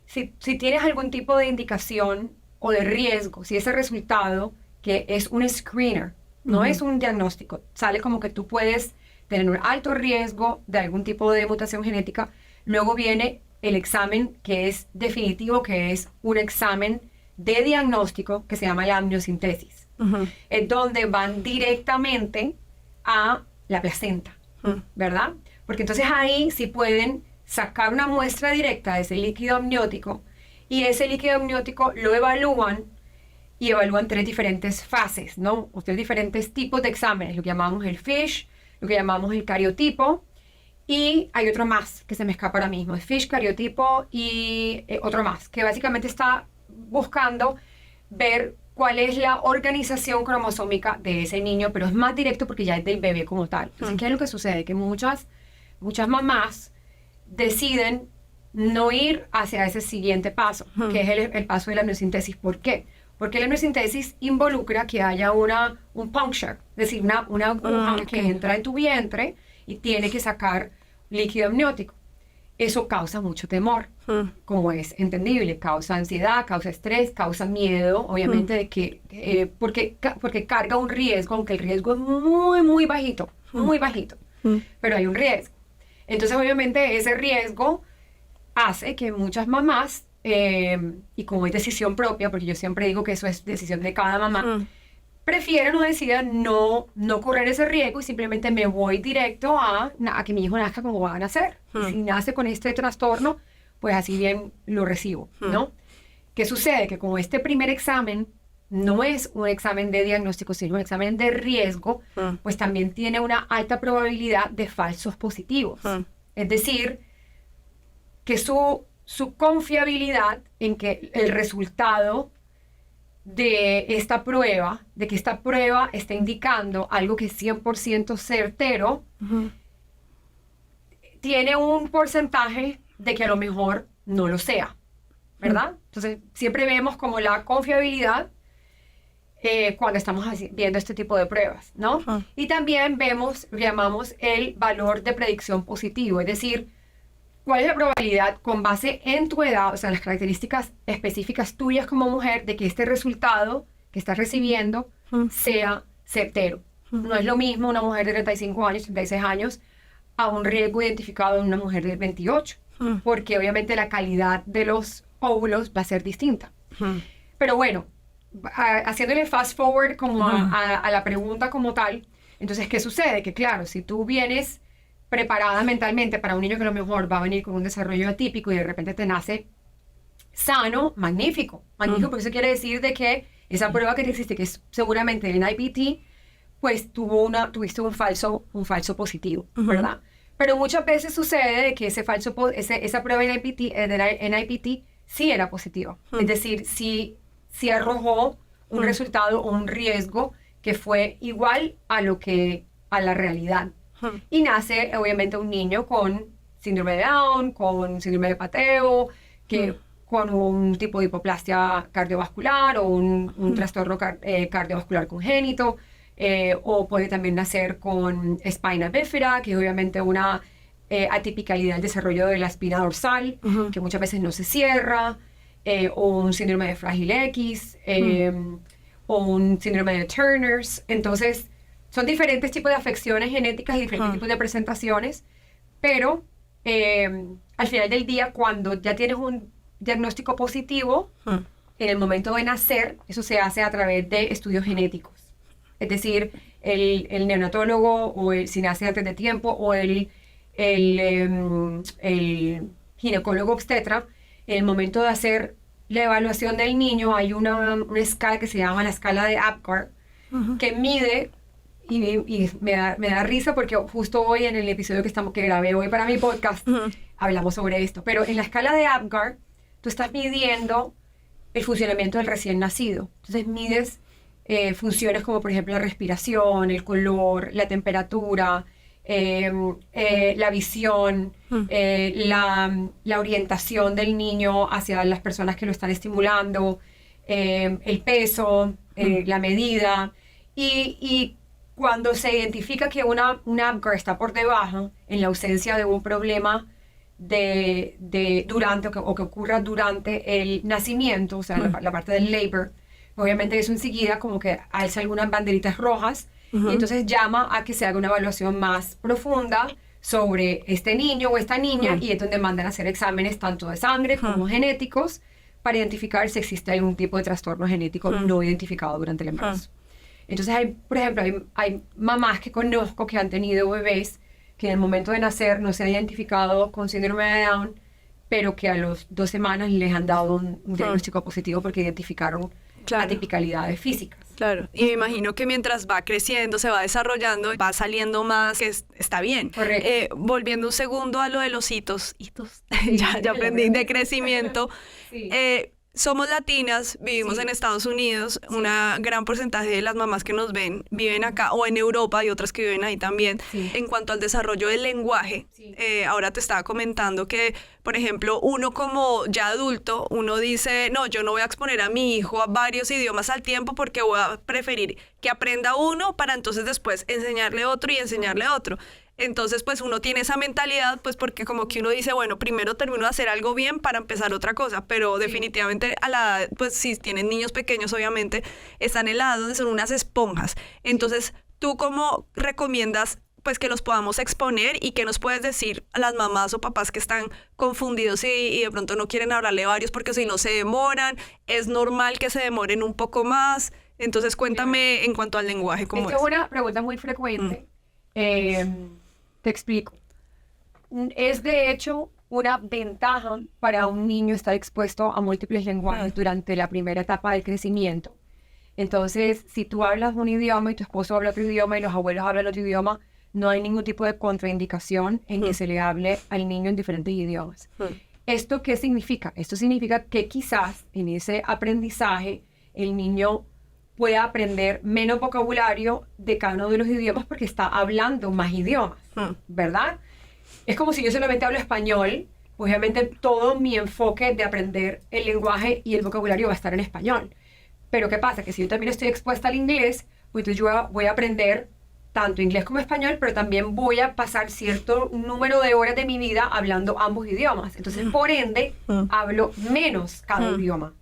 Si tienes algún tipo de indicación o de riesgo, si ese resultado, que es un screener, no es un diagnóstico, sale como que tú puedes tener un alto riesgo de algún tipo de mutación genética, luego viene el examen que es definitivo, que es un examen de diagnóstico que se llama la amniocentesis, en donde van directamente a la placenta, ¿verdad? Porque entonces ahí sí pueden sacar una muestra directa de ese líquido amniótico, y ese líquido amniótico lo evalúan, y evalúan 3 diferentes fases, ¿no? O 3 diferentes tipos de exámenes, lo que llamamos el FISH, lo que llamamos el cariotipo, y hay otro más que se me escapa ahora mismo, el FISH, cariotipo y otro más, que básicamente está buscando ver cuál es la organización cromosómica de ese niño, pero es más directo porque ya es del bebé como tal. Entonces, ¿qué es lo que sucede? Que muchas mamás deciden no ir hacia ese siguiente paso, que es el paso de la amniocentesis. ¿Por qué? Porque la amniocentesis involucra que haya un puncture, es decir, una aguja que entra en tu vientre y tiene que sacar líquido amniótico. Eso causa mucho temor, como es entendible, causa ansiedad, causa estrés, causa miedo, obviamente, de que, porque carga un riesgo, aunque el riesgo es muy, muy bajito, pero hay un riesgo. Entonces, obviamente, ese riesgo hace que muchas mamás, y como es decisión propia, porque yo siempre digo que eso es decisión de cada mamá, prefieren o deciden no correr ese riesgo y simplemente me voy directo a que mi hijo nazca como va a nacer. Y si nace con este trastorno, pues así bien lo recibo, ¿no? ¿Qué sucede? Que como este primer examen no es un examen de diagnóstico, sino un examen de riesgo, pues también tiene una alta probabilidad de falsos positivos. Es decir, que su confiabilidad en que el resultado de esta prueba, de que esta prueba está indicando algo que es 100% certero, tiene un porcentaje de que a lo mejor no lo sea, ¿verdad? Entonces, siempre vemos como la confiabilidad cuando estamos viendo este tipo de pruebas, ¿no? Y también vemos, llamamos el valor de predicción positivo, es decir, ¿cuál es la probabilidad con base en tu edad, o sea, las características específicas tuyas como mujer, de que este resultado que estás recibiendo sea certero? No es lo mismo una mujer de 35 años, 36 años, a un riesgo identificado en una mujer de 28, porque obviamente la calidad de los óvulos va a ser distinta. Pero bueno, haciéndole fast forward como a la pregunta como tal, entonces, ¿qué sucede? Que claro, si tú vienes preparada mentalmente para un niño que a lo mejor va a venir con un desarrollo atípico y de repente te nace sano, magnífico, porque eso quiere decir de que esa prueba que te existe, que es seguramente el NIPT, pues tuviste un falso positivo, ¿verdad? Pero muchas veces sucede de que esa prueba de NIPT sí era positiva, es decir, sí arrojó un resultado o un riesgo que fue igual a lo que a la realidad. Y nace, obviamente, un niño con síndrome de Down, con síndrome de Pateo, con un tipo de hipoplasia cardiovascular o un trastorno cardiovascular congénito, o puede también nacer con espina bífida, que es obviamente una atipicalidad del desarrollo de la espina dorsal, que muchas veces no se cierra, o un síndrome de Fragile X, o un síndrome de Turner's. Entonces, son diferentes tipos de afecciones genéticas y diferentes tipos de presentaciones, pero al final del día, cuando ya tienes un diagnóstico positivo, en el momento de nacer, eso se hace a través de estudios genéticos. Es decir, el neonatólogo, o si nace antes de tiempo, o el ginecólogo obstetra, en el momento de hacer la evaluación del niño, hay una escala que se llama la escala de Apgar, que mide, y me da risa porque justo hoy en el episodio que grabé hoy para mi podcast, hablamos sobre esto, pero en la escala de Apgar, tú estás midiendo el funcionamiento del recién nacido. Entonces mides funciones como, por ejemplo, la respiración, el color, la temperatura, la visión, la orientación del niño hacia las personas que lo están estimulando, el peso, la medida. Y cuando se identifica que un Apgar está por debajo, en la ausencia de un problema durante o que ocurra durante el nacimiento, o sea, la parte del labor, obviamente eso enseguida como que alza algunas banderitas rojas, y entonces llama a que se haga una evaluación más profunda sobre este niño o esta niña, y es donde mandan a hacer exámenes tanto de sangre como genéticos para identificar si existe algún tipo de trastorno genético no identificado durante el embarazo. Entonces, por ejemplo, hay mamás que conozco que han tenido bebés que en el momento de nacer no se han identificado con síndrome de Down, pero que a las 2 semanas les han dado un diagnóstico positivo porque identificaron atipicalidades físicas. Claro, y me imagino que mientras va creciendo, se va desarrollando, va saliendo más, que está bien. Correcto. Volviendo un segundo a lo de los hitos, ya aprendí, de crecimiento. Sí. Somos latinas, vivimos en Estados Unidos, una gran porcentaje de las mamás que nos ven viven acá o en Europa y otras que viven ahí también. En cuanto al desarrollo del lenguaje, ahora te estaba comentando que, por ejemplo, uno como ya adulto, uno dice, no, yo no voy a exponer a mi hijo a varios idiomas al tiempo porque voy a preferir que aprenda uno para entonces después enseñarle otro y enseñarle otro. Entonces, pues uno tiene esa mentalidad, pues porque como que uno dice, bueno, primero termino de hacer algo bien para empezar otra cosa, pero definitivamente a la edad, pues si tienen niños pequeños, obviamente, están en la edad donde son unas esponjas. Entonces, ¿tú cómo recomiendas pues que los podamos exponer y qué nos puedes decir a las mamás o papás que están confundidos y de pronto no quieren hablarle varios porque si no se demoran? ¿Es normal que se demoren un poco más? Entonces, cuéntame en cuanto al lenguaje, ¿cómo es? Es una pregunta muy frecuente. Te explico. Es de hecho una ventaja para un niño estar expuesto a múltiples lenguajes durante la primera etapa del crecimiento. Entonces, si tú hablas un idioma y tu esposo habla otro idioma y los abuelos hablan otro idioma, no hay ningún tipo de contraindicación en que se le hable al niño en diferentes idiomas. ¿Esto qué significa? Esto significa que quizás en ese aprendizaje el niño puede aprender menos vocabulario de cada uno de los idiomas porque está hablando más idiomas, ¿verdad? Es como si yo solamente hablo español, obviamente todo mi enfoque de aprender el lenguaje y el vocabulario va a estar en español. Pero ¿qué pasa? Que si yo también estoy expuesta al inglés, pues entonces yo voy a aprender tanto inglés como español, pero también voy a pasar cierto número de horas de mi vida hablando ambos idiomas. Entonces, por ende, hablo menos cada idioma.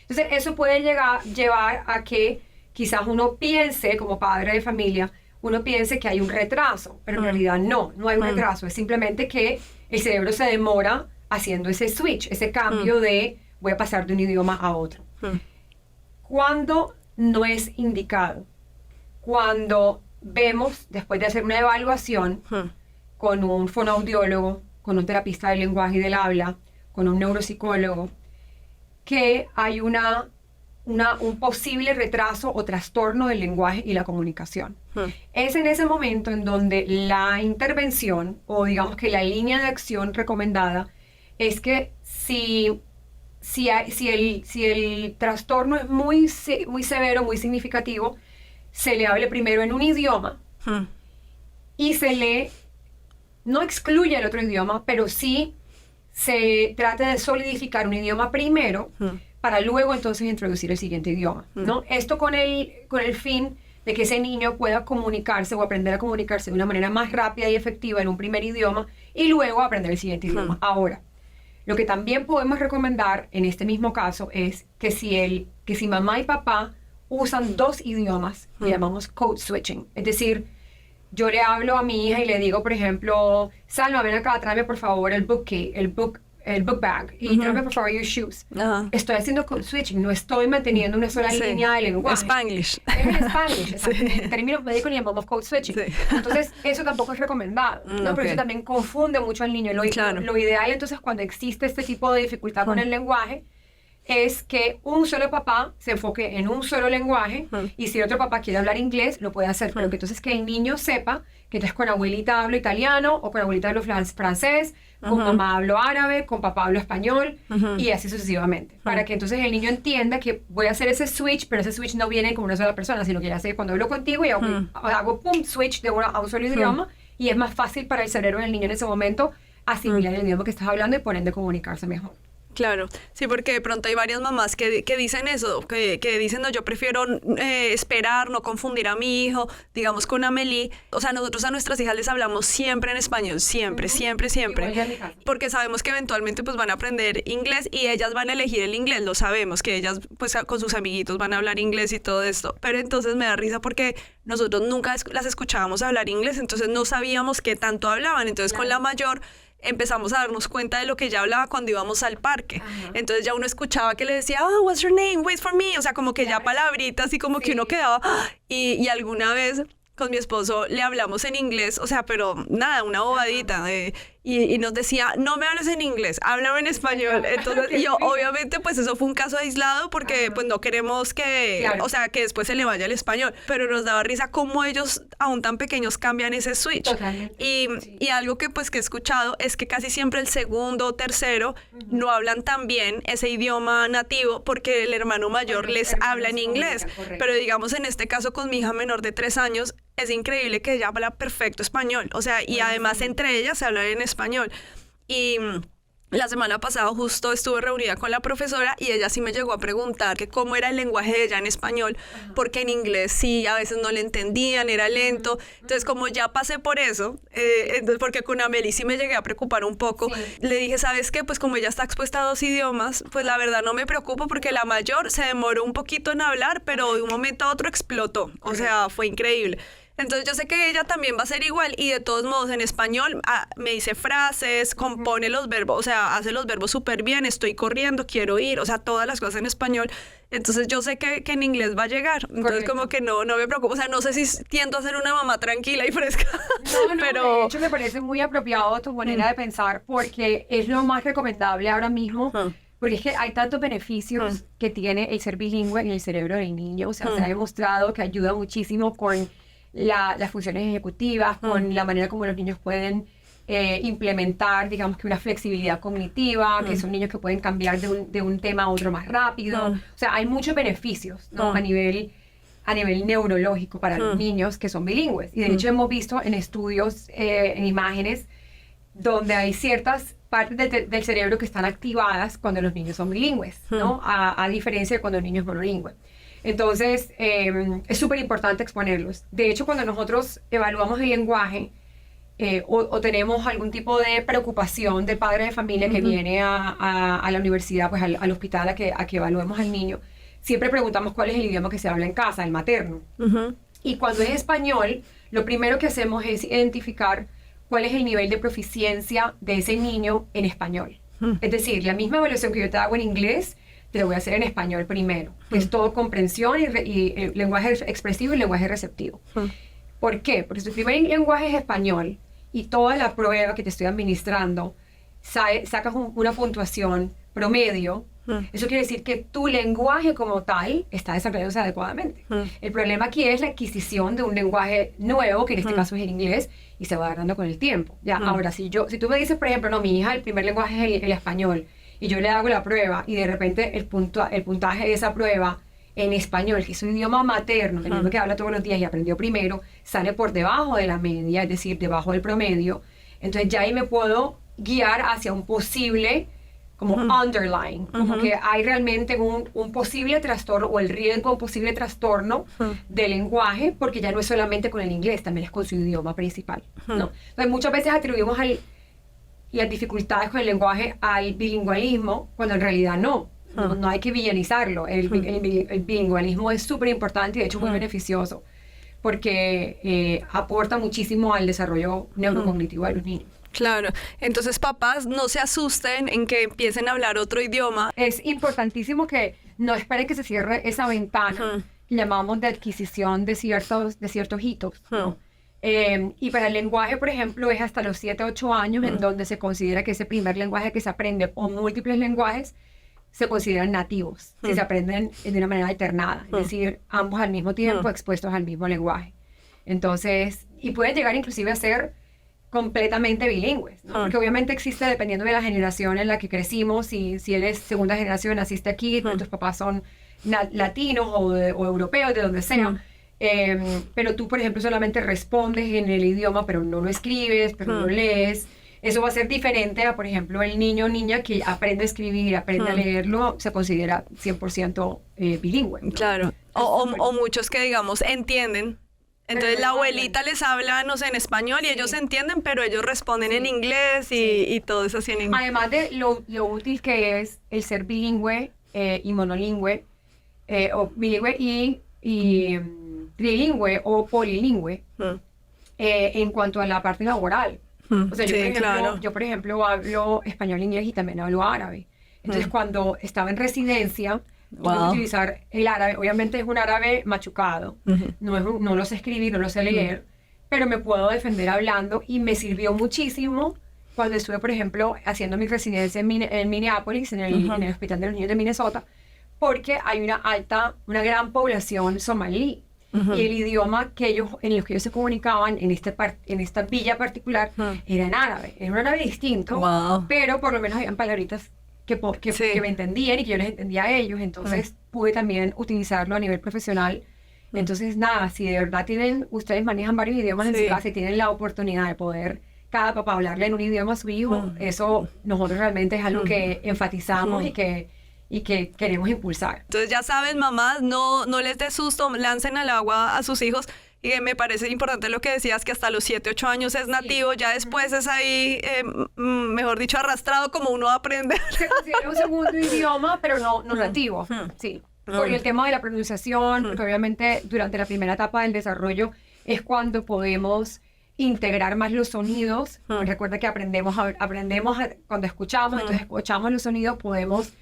Entonces, eso puede llevar a que quizás uno piense, como padre de familia, uno piense que hay un retraso, pero en realidad no hay un retraso. Es simplemente que el cerebro se demora haciendo ese switch, ese cambio de voy a pasar de un idioma a otro. ¿Cuándo no es indicado? Cuando vemos, después de hacer una evaluación con un fonoaudiólogo, con un terapista del lenguaje y del habla, con un neuropsicólogo, que hay un posible retraso o trastorno del lenguaje y la comunicación. Es en ese momento en donde la intervención, o digamos que la línea de acción recomendada, es que si el trastorno es muy severo, muy significativo, se le hable primero en un idioma y no excluye el otro idioma, pero sí se trata de solidificar un idioma primero para luego entonces introducir el siguiente idioma, ¿no? Esto con el fin de que ese niño pueda comunicarse o aprender a comunicarse de una manera más rápida y efectiva en un primer idioma y luego aprender el siguiente idioma. Ahora, lo que también podemos recomendar en este mismo caso es que si mamá y papá usan 2 idiomas, le llamamos code switching. Es decir, yo le hablo a mi hija y le digo, por ejemplo, Salma, ven acá, tráeme por favor el book bag y tráeme por favor your shoes. Estoy haciendo code switching, no estoy manteniendo una sola línea de lenguaje. Spanglish. Es Spanglish, exactamente. En términos médicos le llamamos code switching. Entonces, eso tampoco es recomendado, ¿no? Pero eso también confunde mucho al niño. Lo ideal, entonces, cuando existe este tipo de dificultad con el lenguaje, es que un solo papá se enfoque en un solo lenguaje y si otro papá quiere hablar inglés, lo puede hacer. Pero que entonces que el niño sepa que entonces con abuelita hablo italiano o con abuelita hablo francés, con mamá hablo árabe, con papá hablo español y así sucesivamente. Para que entonces el niño entienda que voy a hacer ese switch, pero ese switch no viene como una sola persona, sino que ya sé cuando hablo contigo y hago pum, switch de a un solo idioma y es más fácil para el cerebro del niño en ese momento asimilar el idioma que estás hablando y por ende comunicarse mejor. Claro, sí, porque de pronto hay varias mamás que dicen eso, que dicen, no, yo prefiero esperar, no confundir a mi hijo, digamos con Amelie. O sea, nosotros a nuestras hijas les hablamos siempre en español, siempre, siempre, siempre. Porque sabemos que eventualmente pues van a aprender inglés y ellas van a elegir el inglés, lo sabemos, que ellas pues con sus amiguitos van a hablar inglés y todo esto. Pero entonces me da risa porque nosotros nunca las escuchábamos hablar inglés, entonces no sabíamos qué tanto hablaban. Entonces con la mayor empezamos a darnos cuenta de lo que ella hablaba cuando íbamos al parque. Entonces ya uno escuchaba que le decía, oh, what's your name? Wait for me. O sea, como que ya palabritas y como que uno quedaba. Y alguna vez con mi esposo le hablamos en inglés, o sea, pero nada, una bobadita. Y nos decía, no me hables en inglés, háblame en español. Entonces, y yo, obviamente, pues eso fue un caso aislado porque pues no queremos que, o sea, que después se le vaya el español. Pero nos daba risa cómo ellos, aún tan pequeños, cambian ese switch. Totalmente. Y algo que pues que he escuchado es que casi siempre el segundo o tercero no hablan tan bien ese idioma nativo porque el hermano mayor les habla en inglés. Pero digamos, en este caso con mi hija menor de 3 años, es increíble que ella habla perfecto español. O sea, y además entre ellas se hablan en español. Y la semana pasada justo estuve reunida con la profesora y ella sí me llegó a preguntar que cómo era el lenguaje de ella en español, porque en inglés sí, a veces no le entendían, era lento. Entonces, como ya pasé por eso, entonces, porque con Amelie sí me llegué a preocupar un poco, le dije, ¿sabes qué? Pues como ella está expuesta a 2 idiomas, pues la verdad no me preocupo porque la mayor se demoró un poquito en hablar, pero de un momento a otro explotó. O sea, fue increíble. Entonces yo sé que ella también va a ser igual y de todos modos en español me dice frases, compone los verbos, o sea, hace los verbos súper bien, estoy corriendo, quiero ir, o sea, todas las cosas en español. Entonces yo sé que en inglés va a llegar, entonces como que no me preocupo, o sea, no sé si tiendo a ser una mamá tranquila y fresca, pero... De hecho me parece muy apropiado tu manera de pensar porque es lo más recomendable ahora mismo. Porque es que hay tantos beneficios que tiene el ser bilingüe en el cerebro del niño, o sea, se ha demostrado que ayuda muchísimo con las funciones ejecutivas, con la manera como los niños pueden implementar, digamos que una flexibilidad cognitiva, que son niños que pueden cambiar de un tema a otro más rápido. O sea, hay muchos beneficios, ¿no? a nivel neurológico para los niños que son bilingües. Y de hecho hemos visto en estudios, en imágenes, donde hay ciertas partes del cerebro que están activadas cuando los niños son bilingües, ¿no? A diferencia de cuando el niño es monolingüe. Entonces, es súper importante exponerlos. De hecho, cuando nosotros evaluamos el lenguaje o tenemos algún tipo de preocupación del padre de familia que viene a la universidad, pues al hospital a que evaluemos al niño, siempre preguntamos cuál es el idioma que se habla en casa, el materno. Y cuando es español, lo primero que hacemos es identificar cuál es el nivel de proficiencia de ese niño en español. Es decir, la misma evaluación que yo te hago en inglés, te lo voy a hacer en español primero. Es todo comprensión y lenguaje expresivo y lenguaje receptivo. ¿Por qué? Porque si tu primer lenguaje es español y toda la prueba que te estoy administrando sacas una puntuación promedio, eso quiere decir que tu lenguaje como tal está desarrollándose adecuadamente. El problema aquí es la adquisición de un lenguaje nuevo, que en este caso es el inglés, y se va agarrando con el tiempo. ¿Ya? Ahora, si tú me dices, por ejemplo, no, mi hija, el primer lenguaje es el español, y yo le hago la prueba y de repente el puntaje de esa prueba en español, que es un idioma materno, el mismo que habla todos los días y aprendió primero, sale por debajo de la media, es decir, debajo del promedio. Entonces ya ahí me puedo guiar hacia un posible, como underline, como que hay realmente un posible trastorno o el riesgo de un posible trastorno del lenguaje, porque ya no es solamente con el inglés, también es con su idioma principal, ¿no? Entonces muchas veces atribuimos las dificultades con el lenguaje al bilingüismo, cuando en realidad no. No hay que villanizarlo. El bilingüismo es súper importante y de hecho muy beneficioso porque aporta muchísimo al desarrollo neurocognitivo de los niños. Claro, entonces papás no se asusten en que empiecen a hablar otro idioma. Es importantísimo que no esperen que se cierre esa ventana que llamamos de adquisición de ciertos hitos, ¿no? Y para el lenguaje, por ejemplo, es hasta los 7, 8 años en donde se considera que ese primer lenguaje que se aprende o múltiples lenguajes se consideran nativos, si se aprenden de una manera alternada, es decir, ambos al mismo tiempo expuestos al mismo lenguaje. Entonces, y pueden llegar inclusive a ser completamente bilingües, ¿no? Porque obviamente existe, dependiendo de la generación en la que crecimos, si eres segunda generación, naciste aquí, tus papás son latinos o europeos, de donde sea, pero tú, por ejemplo, solamente respondes en el idioma, pero no lo escribes, pero no lees. Eso va a ser diferente a, por ejemplo, el niño o niña que aprende a escribir, aprende a leerlo, se considera 100% bilingüe, ¿no? Claro, o muchos que, digamos, entienden. Entonces la abuelita les habla, no sé, en español y ellos entienden, pero ellos responden en inglés y todo eso así en inglés. Además de lo útil que es el ser bilingüe y monolingüe, o bilingüe y trilingüe o polilingüe, en cuanto a la parte laboral. O sea, yo, por ejemplo, hablo español, inglés y también hablo árabe. Entonces, cuando estaba en residencia, puedo utilizar el árabe. Obviamente es un árabe machucado. No lo sé escribir, no lo sé leer, pero me puedo defender hablando y me sirvió muchísimo cuando estuve, por ejemplo, haciendo mi residencia en Minneapolis, en el Hospital de los Niños de Minnesota, porque hay una gran población somalí. Y el idioma en los que ellos se comunicaban en esta villa particular era en árabe. Era un árabe distinto, pero por lo menos habían palabritas que me entendían y que yo les entendía a ellos. Entonces pude también utilizarlo a nivel profesional. Entonces, nada, si de verdad ustedes manejan varios idiomas en su casa y tienen la oportunidad de poder cada papá hablarle en un idioma a su hijo, eso nosotros realmente es algo que enfatizamos y que queremos impulsar. Entonces ya saben, mamás, no les dé susto, lancen al agua a sus hijos. Y me parece importante lo que decías, que hasta los 7, 8 años es nativo, ya después es ahí, mejor dicho, arrastrado como uno aprende. Se considera un segundo idioma, pero no nativo, sí. Por el tema de la pronunciación, porque obviamente durante la primera etapa del desarrollo es cuando podemos integrar más los sonidos. Recuerda que aprendemos cuando escuchamos, entonces escuchamos los sonidos, podemos...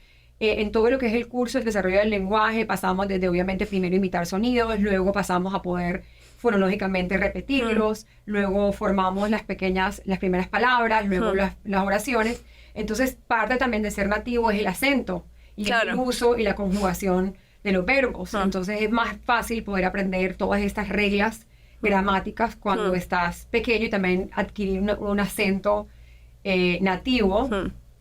en todo lo que es el curso del desarrollo del lenguaje, pasamos desde obviamente primero imitar sonidos, luego pasamos a poder fonológicamente repetirlos, luego formamos las primeras palabras, luego las oraciones. Entonces parte también de ser nativo es el acento y el uso y la conjugación de los verbos. Entonces es más fácil poder aprender todas estas reglas gramáticas cuando estás pequeño y también adquirir un acento nativo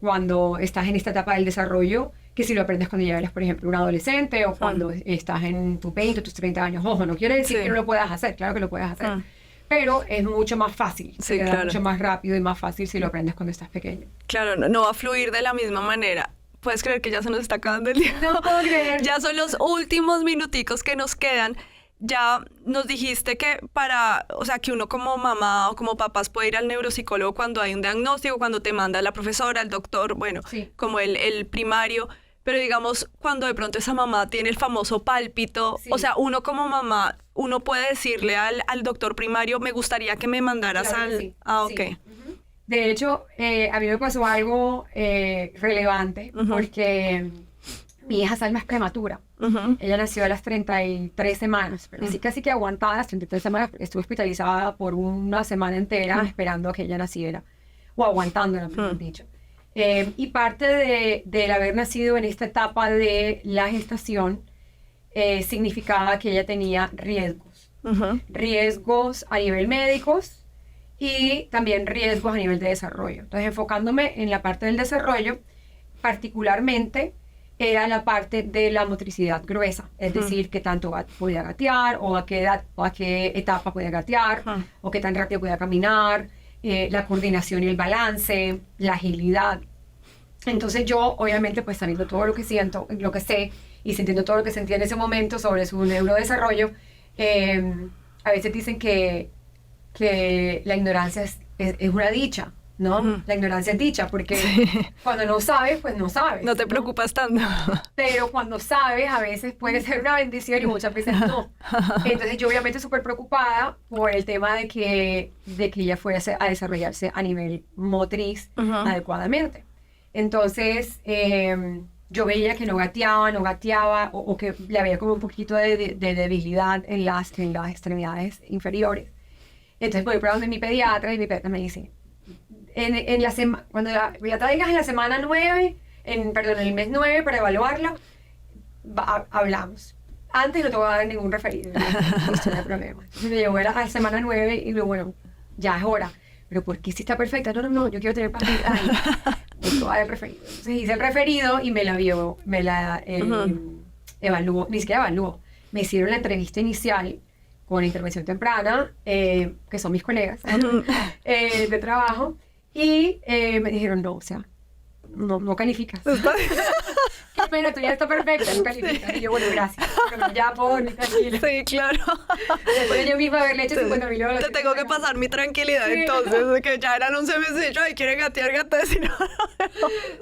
cuando estás en esta etapa del desarrollo, que si lo aprendes cuando ya eres, por ejemplo, un adolescente o cuando estás en tus 20 o tus 30 años. Ojo, no quiere decir que no lo puedas hacer, claro que lo puedes hacer, pero es mucho más fácil, mucho más rápido y más fácil si lo aprendes cuando estás pequeño. Claro, no va a fluir de la misma manera. ¿Puedes creer que ya se nos está acabando el día? No puedo creer. Ya son los últimos minuticos que nos quedan. Ya nos dijiste que que uno como mamá o como papás puede ir al neuropsicólogo cuando hay un diagnóstico, cuando te manda la profesora, el doctor, como el primario. Pero digamos, cuando de pronto esa mamá tiene el famoso pálpito, o sea, uno como mamá, uno puede decirle al doctor primario, me gustaría que me mandaras Sí. ok. Sí. De hecho, a mí me pasó algo relevante, porque mi hija Salma es prematura. Ella nació a las 33 semanas, pero sí casi que aguantada las 33 semanas, estuve hospitalizada por una semana entera esperando a que ella naciera, o aguantándola, mejor dicho. Y parte del haber nacido en esta etapa de la gestación significaba que ella tenía riesgos. Riesgos a nivel médicos y también riesgos a nivel de desarrollo. Entonces, enfocándome en la parte del desarrollo, particularmente era la parte de la motricidad gruesa, es decir, qué tanto podía gatear, o a qué edad, o a qué etapa podía gatear, o qué tan rápido podía caminar, la coordinación y el balance, la agilidad. Entonces yo, obviamente, pues sabiendo todo lo que siento, lo que sé, y sintiendo todo lo que sentía en ese momento sobre su neurodesarrollo, a veces dicen que la ignorancia es una dicha, ¿no? La ignorancia es dicha, porque cuando no sabes, pues no sabes. No te preocupas tanto. Pero cuando sabes, a veces puede ser una bendición y muchas veces no. Entonces yo obviamente súper preocupada por el tema de que ella fuera a desarrollarse a nivel motriz adecuadamente. Entonces yo veía que no gateaba, o que le había como un poquito de debilidad en las extremidades inferiores. Entonces voy para donde mi pediatra, y mi pediatra me dice, cuando ya traigas en la semana 9, en el mes 9 para evaluarla, hablamos. Antes no te voy a dar ningún referido. Listo, no hay problema. Entonces me llevó a la semana 9 y digo, bueno, ya es hora. Pero ¿por qué si está perfecta? No, yo quiero tener pastilla. Pues voy a dar referido. Entonces hice el referido y me la evaluó, ni siquiera evaluó. Me hicieron la entrevista inicial con intervención temprana, que son mis colegas de trabajo, y me dijeron, no, o sea, no calificas. Qué pena, tú ya está perfecta, no calificas. Sí. Y yo, bueno, gracias. Pero ya por tranquila. Sí, claro. Después de yo misma haberle hecho 50.000 dólares. Te tengo que pasar mi tranquilidad, sí. Entonces, que ya eran 11 meses y quieren gatear, si no.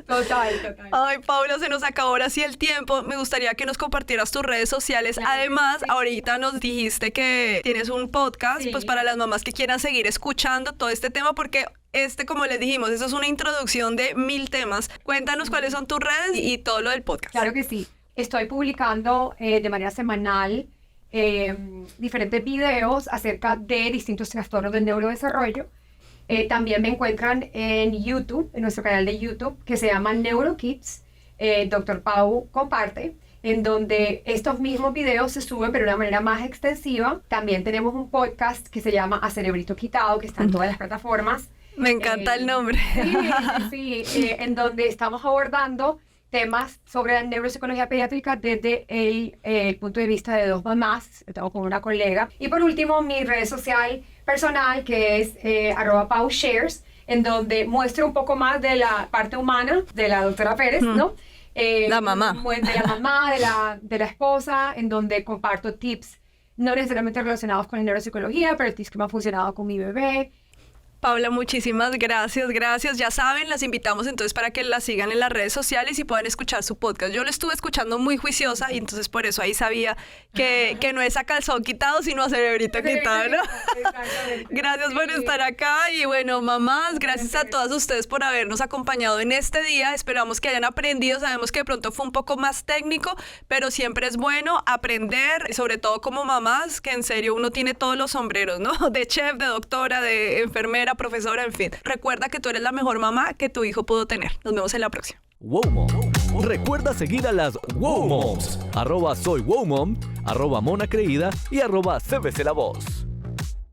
Total. Ay, Paula, se nos acabó ahora sí el tiempo. Me gustaría que nos compartieras tus redes sociales. Además, ahorita nos dijiste que tienes un podcast, pues para las mamás que quieran seguir escuchando todo este tema, porque como les dijimos, eso es una introducción de 1000 temas. Cuéntanos cuáles son tus redes y todo lo del podcast. Claro que sí. Estoy publicando de manera semanal diferentes videos acerca de distintos trastornos del neurodesarrollo. También me encuentran en YouTube, en nuestro canal de YouTube, que se llama NeuroKids. Dr. Pau comparte, en donde estos mismos videos se suben, pero de una manera más extensiva. También tenemos un podcast que se llama A Cerebrito Quitado, que está en todas las plataformas. Me encanta el nombre. Sí, en donde estamos abordando temas sobre la neuropsicología pediátrica desde el punto de vista de dos mamás. Estamos con una colega. Y por último, mi red social personal, que es @PauShares, en donde muestro un poco más de la parte humana de la doctora Pérez, ¿no? La mamá. De la mamá, de la esposa, en donde comparto tips no necesariamente relacionados con la neuropsicología, pero tips que me han funcionado con mi bebé. Paula, muchísimas gracias. Ya saben, las invitamos entonces para que la sigan en las redes sociales y puedan escuchar su podcast. Yo lo estuve escuchando muy juiciosa y entonces por eso ahí sabía que no es a calzón quitado, sino a cerebrito quitado, ¿no? Gracias por estar acá y bueno, mamás, gracias a todas ustedes por habernos acompañado en este día. Esperamos que hayan aprendido. Sabemos que de pronto fue un poco más técnico, pero siempre es bueno aprender, y sobre todo como mamás, que en serio uno tiene todos los sombreros, ¿no? De chef, de doctora, de enfermera, profesora, en fin. Recuerda que tú eres la mejor mamá que tu hijo pudo tener. Nos vemos en la próxima. Wow Mom. Recuerda seguir a las Wow Moms. @soywowmom, @monacreída y @cbclavoz.